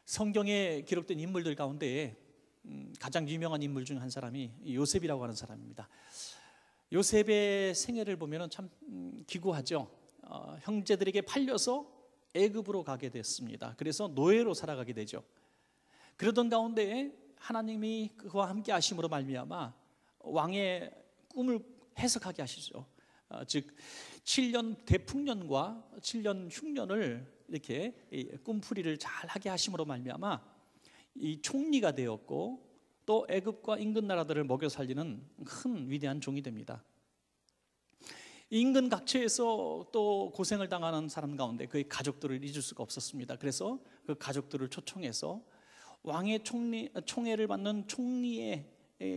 성경에 기록된 인물들 가운데 가장 유명한 인물 중 한 사람이 요셉이라고 하는 사람입니다. 요셉의 생애를 보면 참 기구하죠. 형제들에게 팔려서 애굽으로 가게 됐습니다. 그래서 노예로 살아가게 되죠. 그러던 가운데 하나님이 그와 함께 하심으로 말미암아 왕의 꿈을 해석하게 하시죠. 즉 7년 대풍년과 7년 흉년을 이렇게 꿈풀이를 잘 하게 하심으로 말미암아 이 총리가 되었고, 또 애굽과 인근 나라들을 먹여 살리는 큰 위대한 종이 됩니다. 인근 각처에서 또 고생을 당하는 사람 가운데 그의 가족들을 잊을 수가 없었습니다. 그래서 그 가족들을 초청해서 왕의 총애를 받는 총리의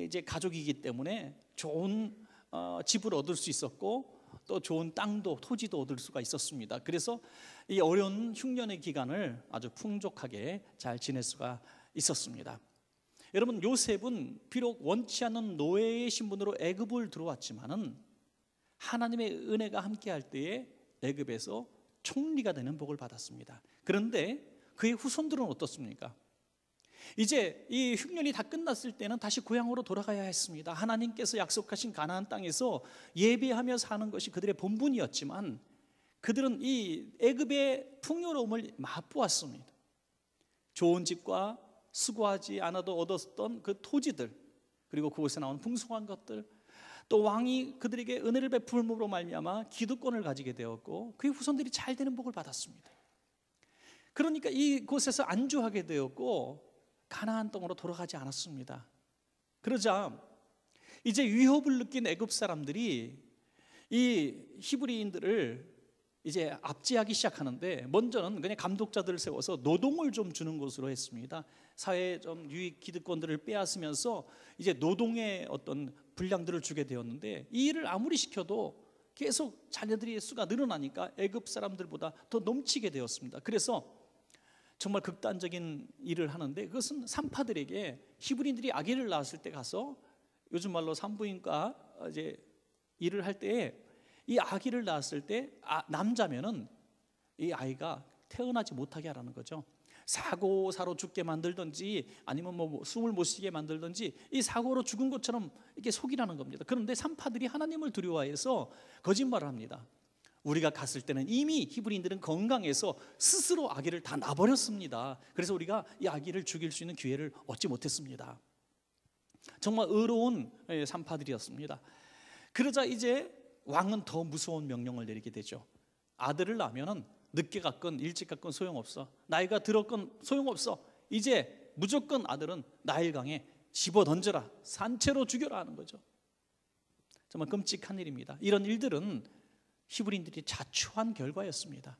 이제 가족이기 때문에 좋은 집을 얻을 수 있었고, 또 좋은 땅도 토지도 얻을 수가 있었습니다. 그래서 이 어려운 흉년의 기간을 아주 풍족하게 잘 지낼 수가 있었습니다. 여러분, 요셉은 비록 원치 않는 노예의 신분으로 애굽을 들어왔지만은 하나님의 은혜가 함께할 때에 애굽에서 총리가 되는 복을 받았습니다. 그런데 그의 후손들은 어떻습니까? 이제 이 흉년이 다 끝났을 때는 다시 고향으로 돌아가야 했습니다. 하나님께서 약속하신 가나안 땅에서 예배하며 사는 것이 그들의 본분이었지만 그들은 이 애굽의 풍요로움을 맛보았습니다. 좋은 집과 수고하지 않아도 얻었던 그 토지들, 그리고 그곳에 나온 풍성한 것들, 또 왕이 그들에게 은혜를 베풀므로 말미암아 기득권을 가지게 되었고 그의 후손들이 잘 되는 복을 받았습니다. 그러니까 이곳에서 안주하게 되었고 가나안 땅으로 돌아가지 않았습니다. 그러자 이제 위협을 느낀 애굽 사람들이 이 히브리인들을 이제 압제하기 시작하는데, 먼저는 그냥 감독자들을 세워서 노동을 좀 주는 것으로 했습니다. 사회의 좀 유익 기득권들을 빼앗으면서 이제 노동의 어떤 분량들을 주게 되었는데, 이 일을 아무리 시켜도 계속 자녀들의 수가 늘어나니까 애굽 사람들보다 더 넘치게 되었습니다. 그래서 정말 극단적인 일을 하는데, 그것은 산파들에게 히브리인들이 아기를 낳았을 때 가서 요즘 말로 산부인과 이제 일을 할 때에 이 아기를 낳았을 때 남자면은 이 아이가 태어나지 못하게 하라는 거죠. 사고사로 죽게 만들든지 아니면 뭐 숨을 못 쉬게 만들든지 이 사고로 죽은 것처럼 이렇게 속이라는 겁니다. 그런데 산파들이 하나님을 두려워해서 거짓말을 합니다. 우리가 갔을 때는 이미 히브리인들은 건강해서 스스로 아기를 다 낳아버렸습니다. 그래서 우리가 이 아기를 죽일 수 있는 기회를 얻지 못했습니다. 정말 의로운 산파들이었습니다. 그러자 이제 왕은 더 무서운 명령을 내리게 되죠. 아들을 낳으면 늦게 갔건 일찍 갔건 소용없어. 나이가 들었건 소용없어. 이제 무조건 아들은 나일강에 집어던져라. 산채로 죽여라 하는 거죠. 정말 끔찍한 일입니다. 이런 일들은 히브리인들이 자초한 결과였습니다.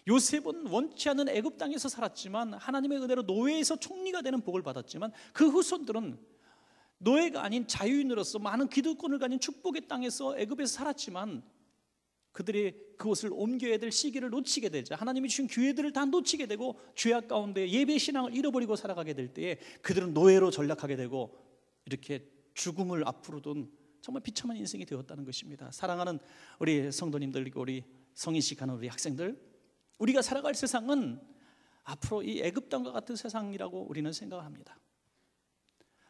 요셉은 원치 않는 애굽 땅에서 살았지만 하나님의 은혜로 노예에서 총리가 되는 복을 받았지만 그 후손들은 노예가 아닌 자유인으로서 많은 기득권을 가진 축복의 땅에서 애굽에서 살았지만 그들이 그곳을 옮겨야 될 시기를 놓치게 되자 하나님이 주신 기회들을 다 놓치게 되고 죄악 가운데 예배 신앙을 잃어버리고 살아가게 될 때에 그들은 노예로 전락하게 되고 이렇게 죽음을 앞으로 둔 정말 비참한 인생이 되었다는 것입니다. 사랑하는 우리 성도님들, 그리고 우리 성인식 하는 우리 학생들, 우리가 살아갈 세상은 앞으로 이 애굽 땅과 같은 세상이라고 우리는 생각을 합니다.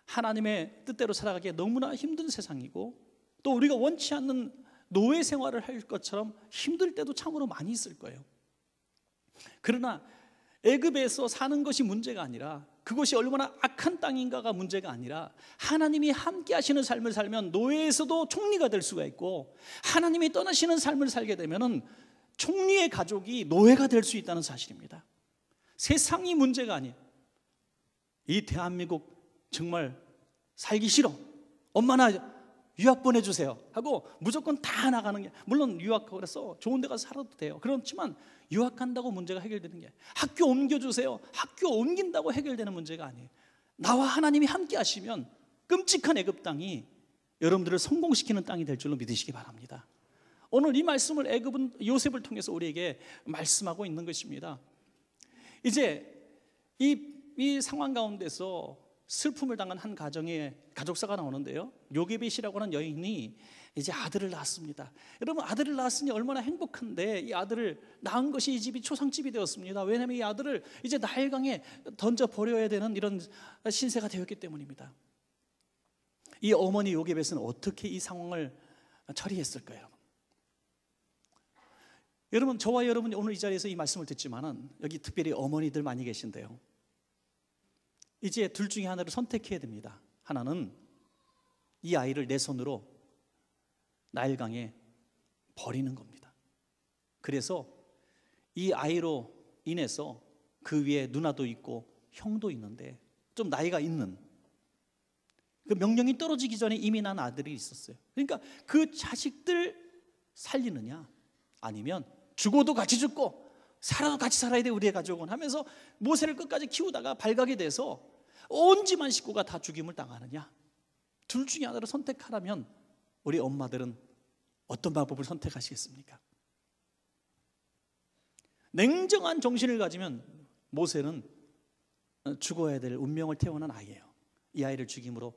하나님의 뜻대로 살아가기에 너무나 힘든 세상이고, 또 우리가 원치 않는 노예 생활을 할 것처럼 힘들 때도 참으로 많이 있을 거예요. 그러나 애굽에서 사는 것이 문제가 아니라, 그것이 얼마나 악한 땅인가가 문제가 아니라, 하나님이 함께 하시는 삶을 살면 노예에서도 총리가 될 수가 있고, 하나님이 떠나시는 삶을 살게 되면 총리의 가족이 노예가 될 수 있다는 사실입니다. 세상이 문제가 아니에요. 이 대한민국 정말 살기 싫어, 엄마나 유학 보내주세요 하고 무조건 다 나가는 게, 물론 유학하고 그래서 좋은 데 가서 살아도 돼요. 그렇지만 유학 간다고 문제가 해결되는 게, 학교 옮겨주세요, 학교 옮긴다고 해결되는 문제가 아니에요. 나와 하나님이 함께 하시면 끔찍한 애굽 땅이 여러분들을 성공시키는 땅이 될 줄로 믿으시기 바랍니다. 오늘 이 말씀을 애굽은 요셉을 통해서 우리에게 말씀하고 있는 것입니다. 이제 이 상황 가운데서 슬픔을 당한 한 가정의 가족사가 나오는데요, 요게벳이라고 하는 여인이 이제 아들을 낳았습니다. 여러분, 아들을 낳았으니 얼마나 행복한데, 이 아들을 낳은 것이 이 집이 초상집이 되었습니다. 왜냐하면 이 아들을 이제 나일강에 던져버려야 되는 이런 신세가 되었기 때문입니다. 이 어머니 요게벳은 어떻게 이 상황을 처리했을까요? 여러분, 저와 여러분이 오늘 이 자리에서 이 말씀을 듣지만은 여기 특별히 어머니들 많이 계신데요, 이제 둘 중에 하나를 선택해야 됩니다. 하나는 이 아이를 내 손으로 나일강에 버리는 겁니다. 그래서 이 아이로 인해서 그 위에 누나도 있고 형도 있는데, 좀 나이가 있는, 그 명령이 떨어지기 전에 이미 난 아들이 있었어요. 그러니까 그 자식들 살리느냐, 아니면 죽어도 같이 죽고 살아도 같이 살아야 돼 우리의 가족은 하면서 모세를 끝까지 키우다가 발각이 돼서 온 집안 식구가 다 죽임을 당하느냐, 둘 중에 하나를 선택하라면 우리 엄마들은 어떤 방법을 선택하시겠습니까? 냉정한 정신을 가지면 모세는 죽어야 될 운명을 태어난 아이예요. 이 아이를 죽임으로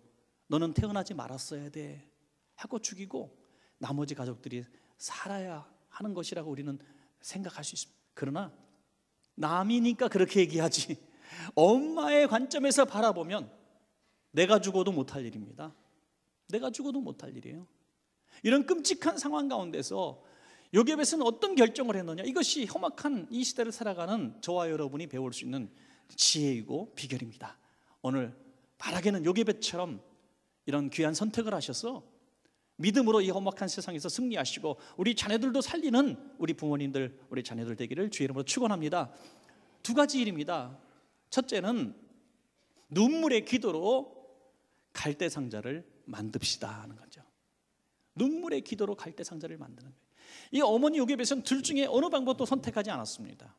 너는 태어나지 말았어야 돼 하고 죽이고 나머지 가족들이 살아야 하는 것이라고 우리는 생각할 수 있습니다. 그러나 남이니까 그렇게 얘기하지, 엄마의 관점에서 바라보면 내가 죽어도 못할 일입니다. 내가 죽어도 못할 일이에요. 이런 끔찍한 상황 가운데서 요게벳은 어떤 결정을 했느냐, 이것이 험악한 이 시대를 살아가는 저와 여러분이 배울 수 있는 지혜이고 비결입니다. 오늘 바라게는 요게벳처럼 이런 귀한 선택을 하셔서 믿음으로 이 험악한 세상에서 승리하시고 우리 자녀들도 살리는 우리 부모님들, 우리 자녀들 되기를 주의 이름으로 축원합니다. 두 가지 일입니다. 첫째는 눈물의 기도로 갈대 상자를 만듭시다 하는 거죠. 눈물의 기도로 갈대 상자를 만드는 거예요. 이 어머니 요게벳은 둘 중에 어느 방법도 선택하지 않았습니다.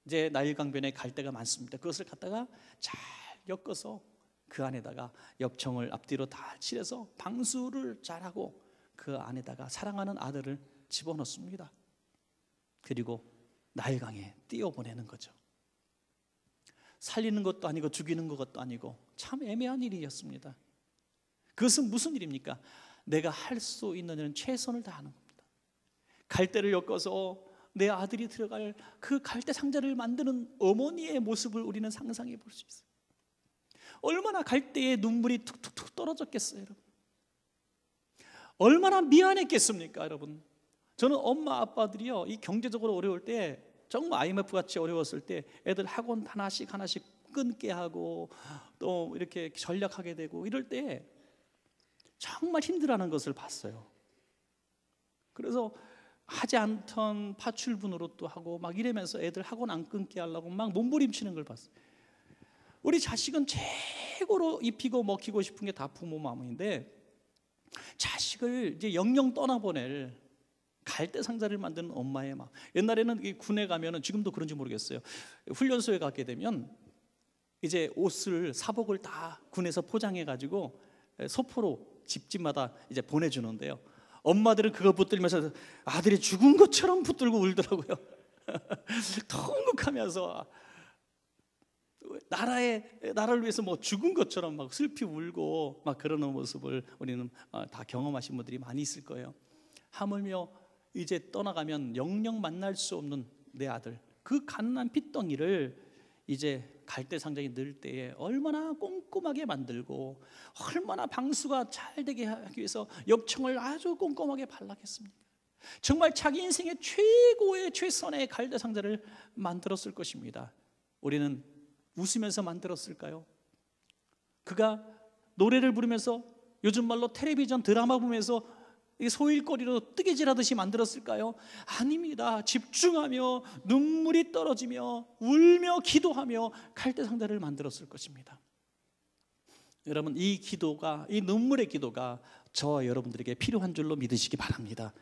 이제 나일강변에 갈대가 많습니다. 그것을 갖다가 잘 엮어서 그 안에다가 엽청을 앞뒤로 다 칠해서 방수를 잘하고 그 안에다가 사랑하는 아들을 집어넣습니다. 그리고 나일강에 띄워보내는 거죠. 살리는 것도 아니고 죽이는 것도 아니고 참 애매한 일이었습니다. 그것은 무슨 일입니까? 내가 할 수 있는 일은 최선을 다하는 겁니다. 갈대를 엮어서 내 아들이 들어갈 그 갈대 상자를 만드는 어머니의 모습을 우리는 상상해 볼 수 있어요. 얼마나 갈대에 눈물이 툭툭툭 떨어졌겠어요, 여러분. 얼마나 미안했겠습니까, 여러분. 저는 엄마 아빠들이요, 이 경제적으로 어려울 때, 정말 IMF 같이 어려웠을 때 애들 학원 하나씩 끊게 하고 또 이렇게 전략하게 되고 이럴 때 정말 힘들어하는 것을 봤어요. 그래서 하지 않던 파출부 노릇도 하고 막 이러면서 애들 학원 안 끊게 하려고 막 몸부림치는 걸 봤어요. 우리 자식은 최고로 입히고 먹히고 싶은 게 다 부모 마음인데, 자식을 이제 영영 떠나보낼 갈대 상자를 만드는 엄마의 마음. 옛날에는 군에 가면은, 지금도 그런지 모르겠어요, 훈련소에 가게 되면 이제 옷을, 사복을 다 군에서 포장해 가지고 소포로 집집마다 이제 보내주는데요, 엄마들은 그거 붙들면서 아들이 죽은 것처럼 붙들고 울더라고요. 통곡하면서 나라를 위해서 뭐 죽은 것처럼 막 슬피 울고 막 그러는 모습을 우리는 다 경험하신 분들이 많이 있을 거예요. 하물며 이제 떠나가면 영영 만날 수 없는 내 아들, 그 갓난 핏덩이를 이제 갈대 상자에 넣을 때에 얼마나 꼼꼼하게 만들고 얼마나 방수가 잘 되게 하기 위해서 엽청을 아주 꼼꼼하게 발라겠습니까? 정말 자기 인생의 최고의 최선의 갈대 상자를 만들었을 것입니다. 우리는 웃으면서 만들었을까요? 그가 노래를 부르면서, 요즘 말로 텔레비전 드라마 보면서 소일거리로 뜨개질하듯이 만들었을까요? 아닙니다. 집중하며 눈물이 떨어지며 울며 기도하며 갈대 상자를 만들었을 것입니다. 여러분, 이 기도가, 이 눈물의 기도가 저와 여러분들에게 필요한 줄로 믿으시기 바랍니다.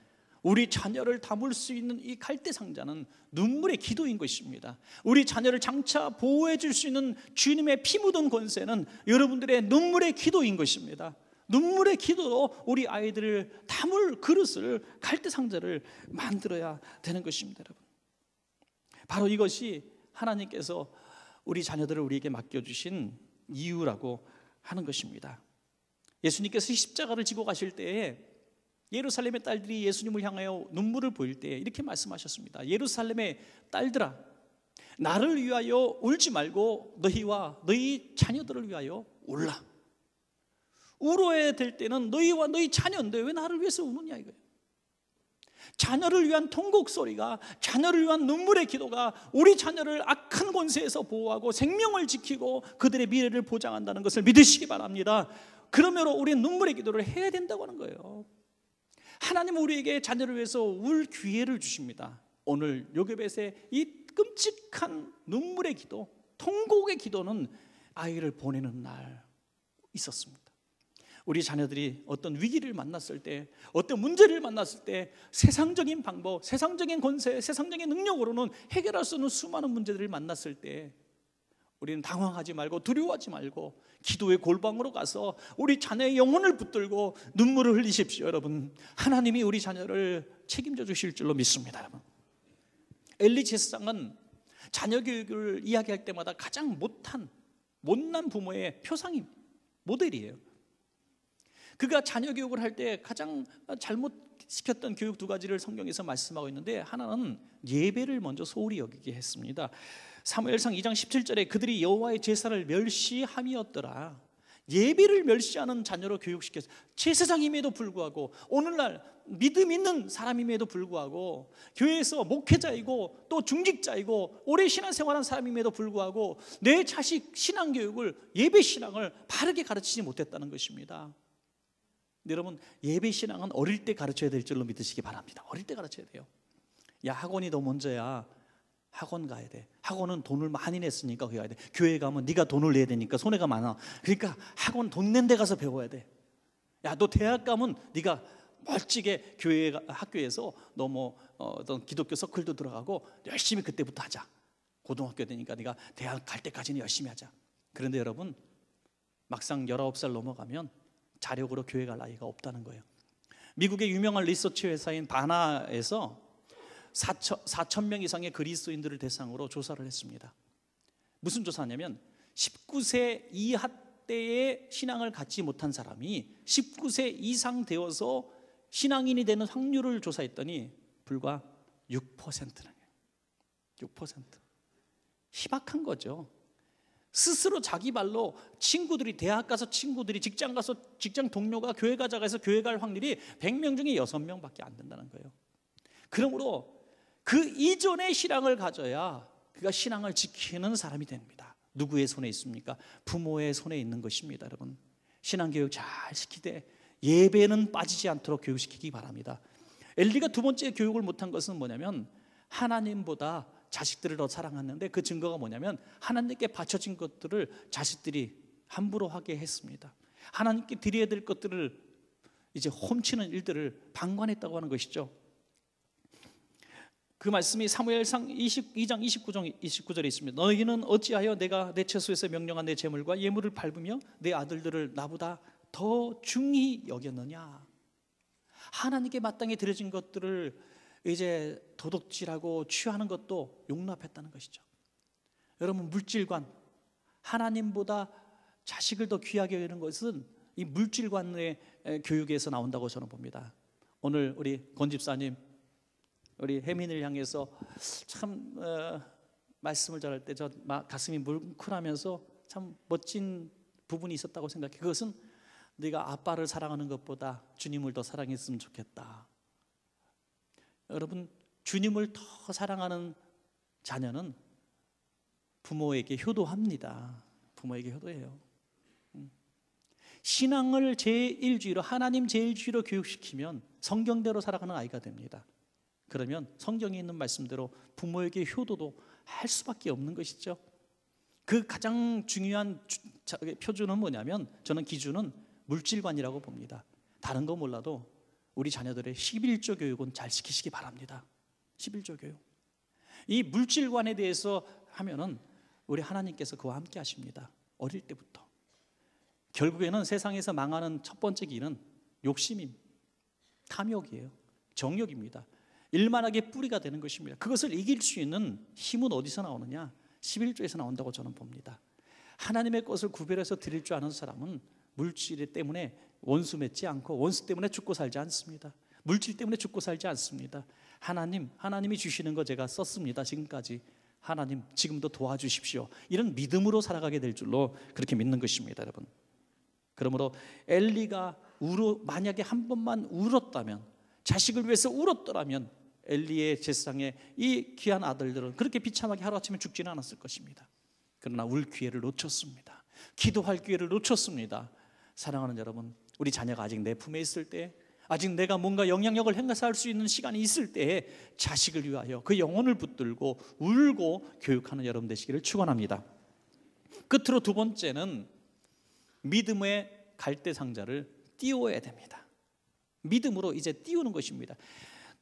우리 자녀를 담을 수 있는 이 갈대 상자는 눈물의 기도인 것입니다. 우리 자녀를 장차 보호해 줄 수 있는 주님의 피 묻은 권세는 여러분들의 눈물의 기도인 것입니다. 눈물의 기도로 우리 아이들을 담을 그릇을, 갈대 상자를 만들어야 되는 것입니다, 여러분. 바로 이것이 하나님께서 우리 자녀들을 우리에게 맡겨주신 이유라고 하는 것입니다. 예수님께서 십자가를 지고 가실 때에 예루살렘의 딸들이 예수님을 향하여 눈물을 보일 때 이렇게 말씀하셨습니다. 예루살렘의 딸들아, 나를 위하여 울지 말고 너희와 너희 자녀들을 위하여 울라. 울어야 될 때는 너희와 너희 자녀인데 왜 나를 위해서 우느냐 이거예요. 자녀를 위한 통곡 소리가, 자녀를 위한 눈물의 기도가 우리 자녀를 악한 권세에서 보호하고 생명을 지키고 그들의 미래를 보장한다는 것을 믿으시기 바랍니다. 그러므로 우리는 눈물의 기도를 해야 된다고 하는 거예요. 하나님은 우리에게 자녀를 위해서 울 기회를 주십니다. 오늘 요게벳의 이 끔찍한 눈물의 기도, 통곡의 기도는 아이를 보내는 날 있었습니다. 우리 자녀들이 어떤 위기를 만났을 때, 어떤 문제를 만났을 때 세상적인 방법, 세상적인 권세, 세상적인 능력으로는 해결할 수 없는 수많은 문제들을 만났을 때 우리는 당황하지 말고 두려워하지 말고 기도의 골방으로 가서 우리 자녀의 영혼을 붙들고 눈물을 흘리십시오. 여러분, 하나님이 우리 자녀를 책임져 주실 줄로 믿습니다. 여러분, 엘리 제사장은 자녀 교육을 이야기할 때마다 가장 못난 부모의 표상이 모델이에요. 그가 자녀 교육을 할 때 가장 잘못시켰던 교육 두 가지를 성경에서 말씀하고 있는데, 하나는 예배를 먼저 소홀히 여기게 했습니다. 사무엘상 2장 17절에 그들이 여호와의 제사를 멸시함이었더라. 예배를 멸시하는 자녀로 교육시켰어요. 제사장임에도 불구하고, 오늘날 믿음 있는 사람임에도 불구하고, 교회에서 목회자이고 또 중직자이고 오래 신앙생활한 사람임에도 불구하고 내 자식 신앙교육을, 예배신앙을 바르게 가르치지 못했다는 것입니다. 여러분, 예배신앙은 어릴 때 가르쳐야 될 줄로 믿으시기 바랍니다. 어릴 때 가르쳐야 돼요. 야, 학원이 더 먼저야. 학원 가야 돼. 학원은 돈을 많이 냈으니까 거기 가야 돼. 교회 가면 네가 돈을 내야 되니까 손해가 많아. 그러니까 학원 돈 낸 데 가서 배워야 돼. 야, 너 대학 가면 네가 멋지게 교회 학교에서 너 뭐 어떤 기독교 서클도 들어가고 열심히 그때부터 하자. 고등학교 되니까 네가 대학 갈 때까지는 열심히 하자. 그런데 여러분, 막상 19살 넘어가면 자력으로 교회 갈 나이가 없다는 거예요. 미국의 유명한 리서치 회사인 바나에서 4천 명 이상의 그리스도인들을 대상으로 조사를 했습니다. 무슨 조사냐면 19세 이하 때의 신앙을 갖지 못한 사람이 19세 이상 되어서 신앙인이 되는 확률을 조사했더니 불과 6%는 6%. 희박한 거죠. 스스로 자기 발로 친구들이, 대학 가서 친구들이, 직장 가서 직장 동료가 교회 가자고 해서 교회 갈 확률이 100명 중에 6명밖에 안 된다는 거예요. 그러므로 그 이전의 신앙을 가져야 그가 신앙을 지키는 사람이 됩니다. 누구의 손에 있습니까? 부모의 손에 있는 것입니다. 여러분, 신앙교육 잘 시키되 예배는 빠지지 않도록 교육시키기 바랍니다. 엘리가 두 번째 교육을 못한 것은 뭐냐면, 하나님보다 자식들을 더 사랑했는데 그 증거가 뭐냐면, 하나님께 바쳐진 것들을 자식들이 함부로 하게 했습니다. 하나님께 드려야 될 것들을 이제 훔치는 일들을 방관했다고 하는 것이죠. 그 말씀이 사무엘상 22장 29절에 있습니다. 너희는 어찌하여 내가 내 처소에서 명령한 내 재물과 예물을 밟으며 내 아들들을 나보다 더 중히 여겼느냐. 하나님께 마땅히 드려진 것들을 이제 도둑질하고 취하는 것도 용납했다는 것이죠. 여러분, 물질관, 하나님보다 자식을 더 귀하게 여기는 것은 이 물질관의 교육에서 나온다고 저는 봅니다. 오늘 우리 권 집사님, 우리 혜민을 향해서 참 말씀을 전할 때 저 가슴이 뭉클하면서 참 멋진 부분이 있었다고 생각해요. 그것은 네가 아빠를 사랑하는 것보다 주님을 더 사랑했으면 좋겠다. 여러분, 주님을 더 사랑하는 자녀는 부모에게 효도합니다. 부모에게 효도해요. 신앙을 제1주의로, 하나님 제1주의로 교육시키면 성경대로 살아가는 아이가 됩니다. 그러면 성경에 있는 말씀대로 부모에게 효도도 할 수밖에 없는 것이죠. 그 가장 중요한 표준은 뭐냐면, 저는 기준은 물질관이라고 봅니다. 다른 거 몰라도 우리 자녀들의 11조 교육은 잘 시키시기 바랍니다. 11조 교육. 이 물질관에 대해서 하면은 우리 하나님께서 그와 함께 하십니다. 어릴 때부터. 결국에는 세상에서 망하는 첫 번째 길은 욕심입니다. 탐욕이에요. 정욕입니다. 일만하게 뿌리가 되는 것입니다. 그것을 이길 수 있는 힘은 어디서 나오느냐? 11조에서 나온다고 저는 봅니다. 하나님의 것을 구별해서 드릴 줄 아는 사람은 물질 때문에 원수 맺지 않고 원수 때문에 죽고 살지 않습니다. 물질 때문에 죽고 살지 않습니다. 하나님이 주시는 거 제가 썼습니다. 지금까지. 하나님 지금도 도와주십시오. 이런 믿음으로 살아가게 될 줄로 그렇게 믿는 것입니다, 여러분. 그러므로 엘리가 만약에 한 번만 울었다면, 자식을 위해서 울었더라면 엘리의 제사상에 이 귀한 아들들은 그렇게 비참하게 하루아침에 죽지는 않았을 것입니다. 그러나 울 기회를 놓쳤습니다. 기도할 기회를 놓쳤습니다. 사랑하는 여러분, 우리 자녀가 아직 내 품에 있을 때, 아직 내가 뭔가 영향력을 행사할 수 있는 시간이 있을 때에 자식을 위하여 그 영혼을 붙들고 울고 교육하는 여러분 되시기를 축원합니다. 끝으로 두 번째는 믿음의 갈대 상자를 띄워야 됩니다. 믿음으로 이제 띄우는 것입니다.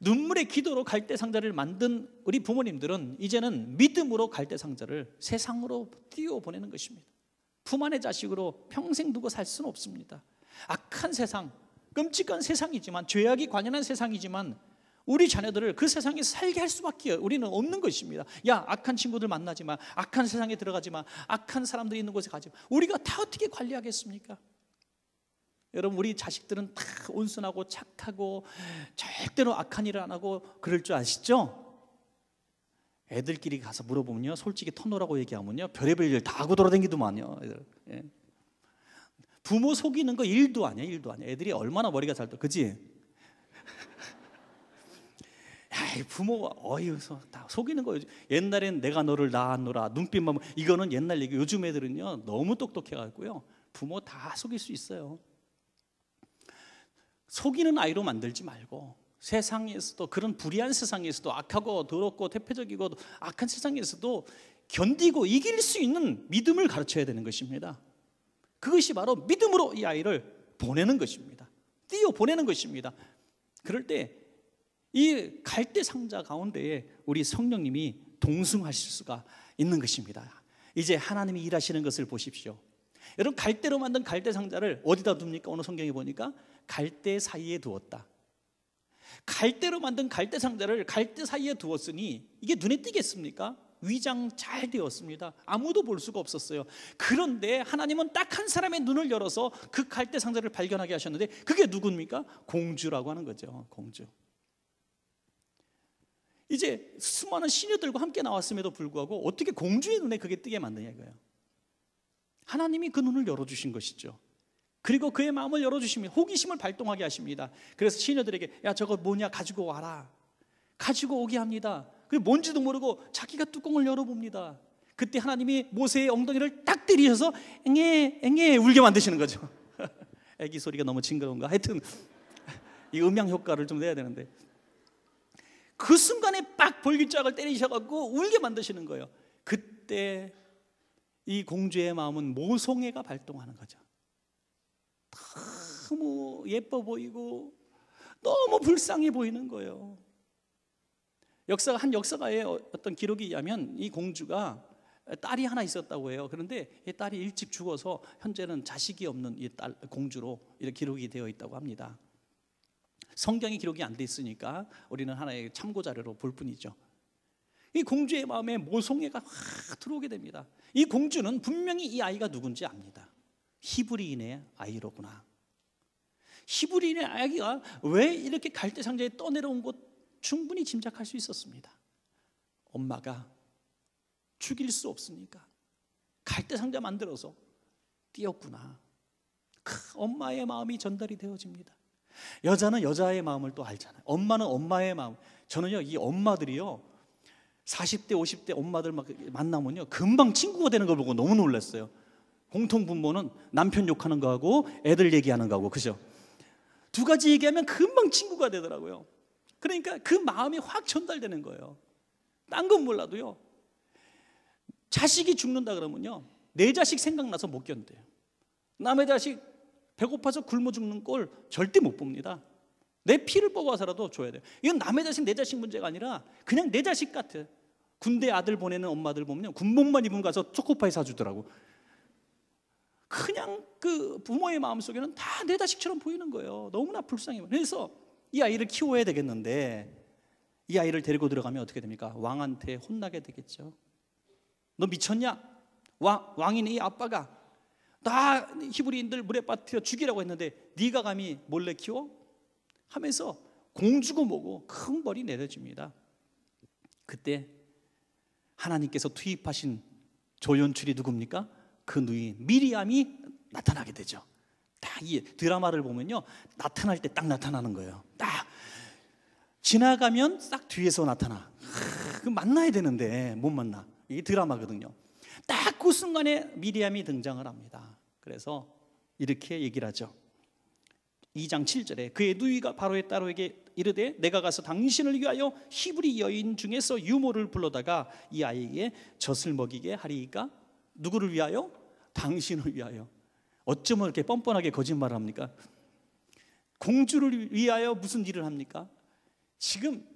눈물의 기도로 갈대 상자를 만든 우리 부모님들은 이제는 믿음으로 갈대 상자를 세상으로 띄워 보내는 것입니다. 품 안의 자식으로 평생 두고 살 수는 없습니다. 악한 세상, 끔찍한 세상이지만, 죄악이 관연한 세상이지만 우리 자녀들을 그 세상에 살게 할 수밖에 우리는 없는 것입니다. 야, 악한 친구들 만나지 마, 악한 세상에 들어가지 마, 악한 사람들이 있는 곳에 가지 마. 우리가 다 어떻게 관리하겠습니까? 여러분, 우리 자식들은 다 온순하고 착하고 절대로 악한 일을 안 하고 그럴 줄 아시죠? 애들끼리 가서 물어보면요, 솔직히 터놓으라고 얘기하면요, 별의별 일 다 하고 돌아다니더만요. 예. 부모 속이는 거 일도 아니야, 일도 아니야. 애들이 얼마나 머리가 잘 그지? 야, 부모가 어이서 다 속이는 거예요. 옛날엔 내가 너를 낳았노라, 눈빛만, 이거는 옛날 얘기. 요즘 애들은요 너무 똑똑해가지고요 부모 다 속일 수 있어요. 속이는 아이로 만들지 말고, 세상에서도, 그런 불의한 세상에서도, 악하고 더럽고 태폐적이고 악한 세상에서도 견디고 이길 수 있는 믿음을 가르쳐야 되는 것입니다. 그것이 바로 믿음으로 이 아이를 보내는 것입니다. 띄워 보내는 것입니다. 그럴 때 이 갈대 상자 가운데에 우리 성령님이 동승하실 수가 있는 것입니다. 이제 하나님이 일하시는 것을 보십시오. 여러분, 갈대로 만든 갈대 상자를 어디다 둡니까? 오늘 성경에 보니까 갈대 사이에 두었다. 갈대로 만든 갈대 상자를 갈대 사이에 두었으니 이게 눈에 띄겠습니까? 위장 잘 되었습니다. 아무도 볼 수가 없었어요. 그런데 하나님은 딱 한 사람의 눈을 열어서 그 갈대 상자를 발견하게 하셨는데, 그게 누굽니까? 공주라고 하는 거죠. 공주. 이제 수많은 시녀들과 함께 나왔음에도 불구하고 어떻게 공주의 눈에 그게 뜨게 만드냐 이거예요. 하나님이 그 눈을 열어주신 것이죠. 그리고 그의 마음을 열어주시면 호기심을 발동하게 하십니다. 그래서 시녀들에게, 야, 저거 뭐냐, 가지고 와라. 가지고 오게 합니다. 그게 뭔지도 모르고 자기가 뚜껑을 열어봅니다. 그때 하나님이 모세의 엉덩이를 딱 때리셔서 앵에 울게 만드시는 거죠. 애기 소리가 너무 징그러운가? 하여튼 이 음향 효과를 좀 내야 되는데, 그 순간에 빡 볼기짝을 때리셔갖고 울게 만드시는 거예요. 그때 이 공주의 마음은 모성애가 발동하는 거죠. 너무 예뻐 보이고 너무 불쌍해 보이는 거예요. 한 역사가의 어떤 기록에 의하면 이 공주가 딸이 하나 있었다고 해요. 그런데 이 딸이 일찍 죽어서 현재는 자식이 없는 이 공주로 이렇게 기록이 되어 있다고 합니다. 성경이 기록이 안 돼 있으니까 우리는 하나의 참고 자료로 볼 뿐이죠. 이 공주의 마음에 모성애가 확 들어오게 됩니다. 이 공주는 분명히 이 아이가 누군지 압니다. 히브리인의 아이로구나. 히브리인의 아기가 왜 이렇게 갈대 상자에 떠내려온 것 충분히 짐작할 수 있었습니다. 엄마가 죽일 수 없으니까 갈대 상자 만들어서 띄었구나. 엄마의 마음이 전달이 되어집니다. 여자는 여자의 마음을 또 알잖아요. 엄마는 엄마의 마음. 저는요, 이 엄마들이요, 40대 50대 엄마들 막 만나면요 금방 친구가 되는 걸 보고 너무 놀랐어요. 공통분모는 남편 욕하는 거하고 애들 얘기하는 거하고, 그죠? 두 가지 얘기하면 금방 친구가 되더라고요. 그러니까 그 마음이 확 전달되는 거예요. 딴 건 몰라도요, 자식이 죽는다 그러면요 내 자식 생각나서 못 견뎌요. 남의 자식 배고파서 굶어 죽는 꼴 절대 못 봅니다. 내 피를 뽑아서라도 줘야 돼요. 이건 남의 자식 내 자식 문제가 아니라 그냥 내 자식 같아. 군대 아들 보내는 엄마들 보면 군복만 입으면 가서 초코파이 사주더라고. 그냥 그 부모의 마음속에는 다 내 자식처럼 보이는 거예요. 너무나 불쌍해요. 그래서 이 아이를 키워야 되겠는데, 이 아이를 데리고 들어가면 어떻게 됩니까? 왕한테 혼나게 되겠죠. 너 미쳤냐? 왕인 이 아빠가 나 히브리인들 물에 빠뜨려 죽이라고 했는데 네가 감히 몰래 키워? 하면서 공주고 뭐고 큰 벌이 내려집니다. 그때 하나님께서 투입하신 조연출이 누굽니까? 그 누이 미리암이 나타나게 되죠. 딱 이 드라마를 보면요, 나타날 때 딱 나타나는 거예요. 딱 지나가면 딱 뒤에서 나타나. 그 만나야 되는데 못 만나. 이게 드라마거든요. 딱 그 순간에 미리암이 등장을 합니다. 그래서 이렇게 얘기를 하죠. 2장 7절에 그의 누이가 바로의 딸에게 이르되 내가 가서 당신을 위하여 히브리 여인 중에서 유모를 불러다가 이 아이에게 젖을 먹이게 하리이까. 누구를 위하여? 당신을 위하여. 어쩌면 이렇게 뻔뻔하게 거짓말을 합니까? 공주를 위하여 무슨 일을 합니까? 지금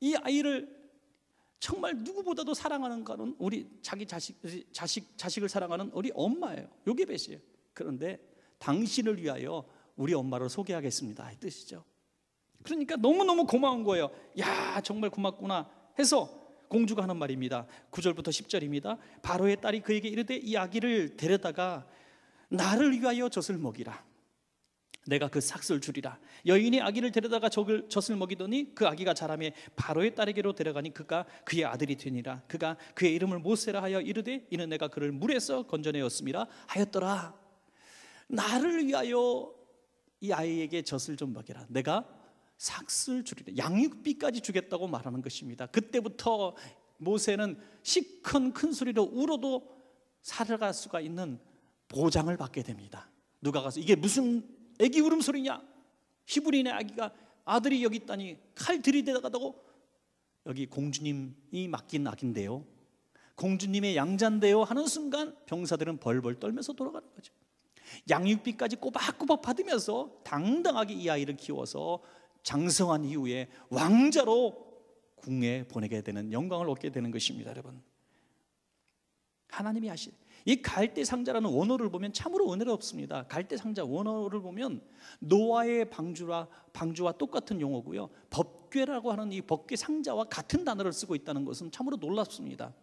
이 아이를 정말 누구보다도 사랑하는 가는 우리 자기 자식을 사랑하는 우리 엄마예요. 요게벳이에요. 그런데 당신을 위하여 우리 엄마를 소개하겠습니다 이 뜻이죠. 그러니까 너무너무 고마운 거예요. 야, 정말 고맙구나 해서 공주가 하는 말입니다. 9절부터 10절입니다. 바로의 딸이 그에게 이르되 이 아기를 데려다가 나를 위하여 젖을 먹이라. 내가 그 삭슬 주리라. 여인이 아기를 데려다가 젖을 먹이더니 그 아기가 자라매 바로의 딸에게로 데려가니 그가 그의 아들이 되니라. 그가 그의 이름을 모세라 하여 이르되 이는 내가 그를 물에서 건져내었음이라 하였더라. 나를 위하여 이 아이에게 젖을 좀 먹이라. 내가 삭슬 주리라. 양육비까지 주겠다고 말하는 것입니다. 그때부터 모세는 시큰 큰 소리로 울어도 살아갈 수가 있는 보장을 받게 됩니다. 누가 가서 이게 무슨 애기 울음소리냐? 히브리인의 아기가 아들이 여기 있다니 칼 들이대다가도 여기 공주님이 맡긴 아기인데요, 공주님의 양자인데요 하는 순간 병사들은 벌벌 떨면서 돌아가는 거죠. 양육비까지 꼬박꼬박 받으면서 당당하게 이 아이를 키워서 장성한 이후에 왕자로 궁에 보내게 되는 영광을 얻게 되는 것입니다. 여러분, 하나님이 하실 이 갈대 상자라는 원어를 보면 참으로 은혜롭습니다. 갈대 상자 원어를 보면 노아의 방주와 똑같은 용어고요, 법궤라고 하는 이 법궤 상자와 같은 단어를 쓰고 있다는 것은 참으로 놀랍습니다.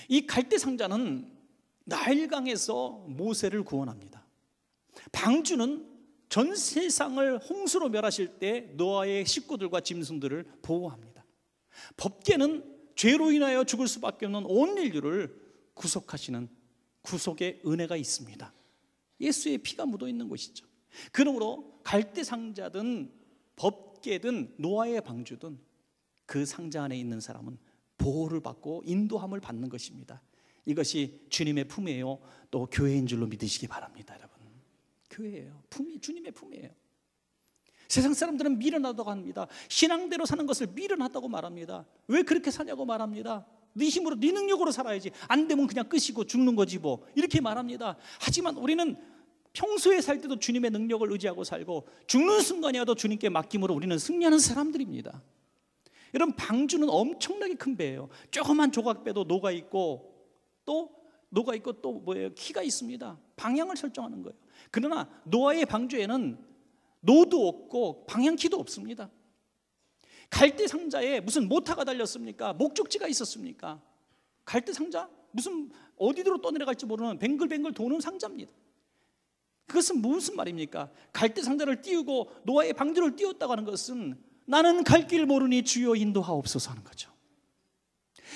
이 갈대 상자는 나일강에서 모세를 구원합니다. 방주는 전 세상을 홍수로 멸하실 때 노아의 식구들과 짐승들을 보호합니다. 법궤는 죄로 인하여 죽을 수밖에 없는 온 인류를 구속하시는 구속의 은혜가 있습니다. 예수의 피가 묻어 있는 곳이죠. 그러므로 갈대 상자든 법궤든 노아의 방주든 그 상자 안에 있는 사람은 보호를 받고 인도함을 받는 것입니다. 이것이 주님의 품이에요. 또 교회인 줄로 믿으시기 바랍니다. 여러분, 교회예요. 품이 주님의 품이에요. 세상 사람들은 미련하다고 합니다. 신앙대로 사는 것을 미련하다고 말합니다. 왜 그렇게 사냐고 말합니다. 네 힘으로 네 능력으로 살아야지, 안 되면 그냥 끝이고 죽는 거지 뭐, 이렇게 말합니다. 하지만 우리는 평소에 살 때도 주님의 능력을 의지하고 살고 죽는 순간이라도 주님께 맡김으로 우리는 승리하는 사람들입니다. 여러분, 방주는 엄청나게 큰 배예요. 조그만 조각배도 노가 있고 또 뭐예요? 키가 있습니다. 방향을 설정하는 거예요. 그러나 노아의 방주에는 노도 없고 방향키도 없습니다. 갈대 상자에 무슨 모터가 달렸습니까? 목적지가 있었습니까? 갈대 상자? 무슨 어디로 떠내려갈지 모르는 뱅글뱅글 도는 상자입니다. 그것은 무슨 말입니까? 갈대 상자를 띄우고 노아의 방주를 띄웠다고 하는 것은 나는 갈 길 모르니 주여 인도하옵소서 하는 거죠.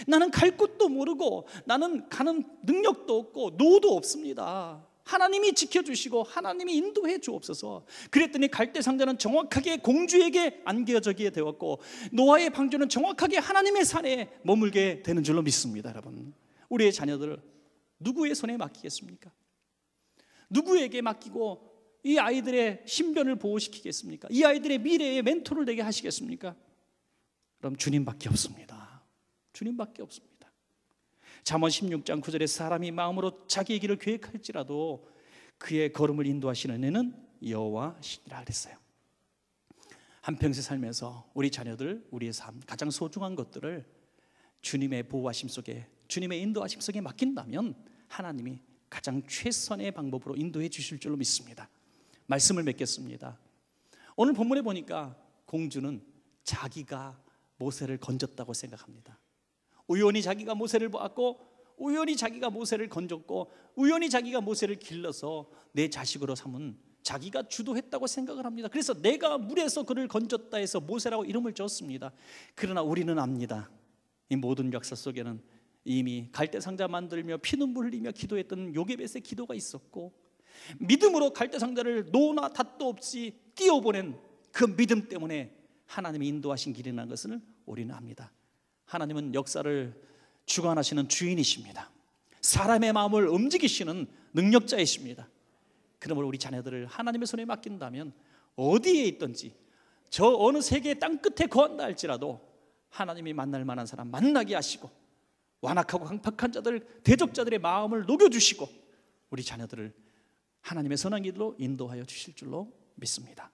나는 갈 곳도 모르고 나는 가는 능력도 없고 노도 없습니다. 하나님이 지켜주시고 하나님이 인도해 주옵소서. 그랬더니 갈대 상자는 정확하게 공주에게 안겨지게 되었고 노아의 방주는 정확하게 하나님의 산에 머물게 되는 줄로 믿습니다. 여러분, 우리의 자녀들 누구의 손에 맡기겠습니까? 누구에게 맡기고 이 아이들의 신변을 보호시키겠습니까? 이 아이들의 미래의 멘토를 되게 하시겠습니까? 그럼 주님밖에 없습니다. 주님밖에 없습니다. 잠언 16장 9절에 사람이 마음으로 자기의 길을 계획할지라도 그의 걸음을 인도하시는 이는 여호와시니라 그랬어요. 한평생 살면서 우리 자녀들, 우리의 삶, 가장 소중한 것들을 주님의 보호하심 속에, 주님의 인도하심 속에 맡긴다면 하나님이 가장 최선의 방법으로 인도해 주실 줄로 믿습니다. 말씀을 맺겠습니다. 오늘 본문에 보니까 공주는 자기가 모세를 건졌다고 생각합니다. 우연히 자기가 모세를 보았고 우연히 자기가 모세를 건졌고 우연히 자기가 모세를 길러서 내 자식으로 삼은 자기가 주도했다고 생각을 합니다. 그래서 내가 물에서 그를 건졌다 해서 모세라고 이름을 지었습니다. 그러나 우리는 압니다. 이 모든 역사 속에는 이미 갈대상자 만들며 피눈물 흘리며 기도했던 요게벳의 기도가 있었고, 믿음으로 갈대상자를 노나 닷도 없이 띄워보낸 그 믿음 때문에 하나님이 인도하신 길이라는 것을 우리는 압니다. 하나님은 역사를 주관하시는 주인이십니다. 사람의 마음을 움직이시는 능력자이십니다. 그러므로 우리 자녀들을 하나님의 손에 맡긴다면 어디에 있든지, 저 어느 세계의 땅끝에 거한다 할지라도 하나님이 만날 만한 사람 만나게 하시고, 완악하고 강팍한 자들, 대적자들의 마음을 녹여주시고, 우리 자녀들을 하나님의 선한 길로 인도하여 주실 줄로 믿습니다.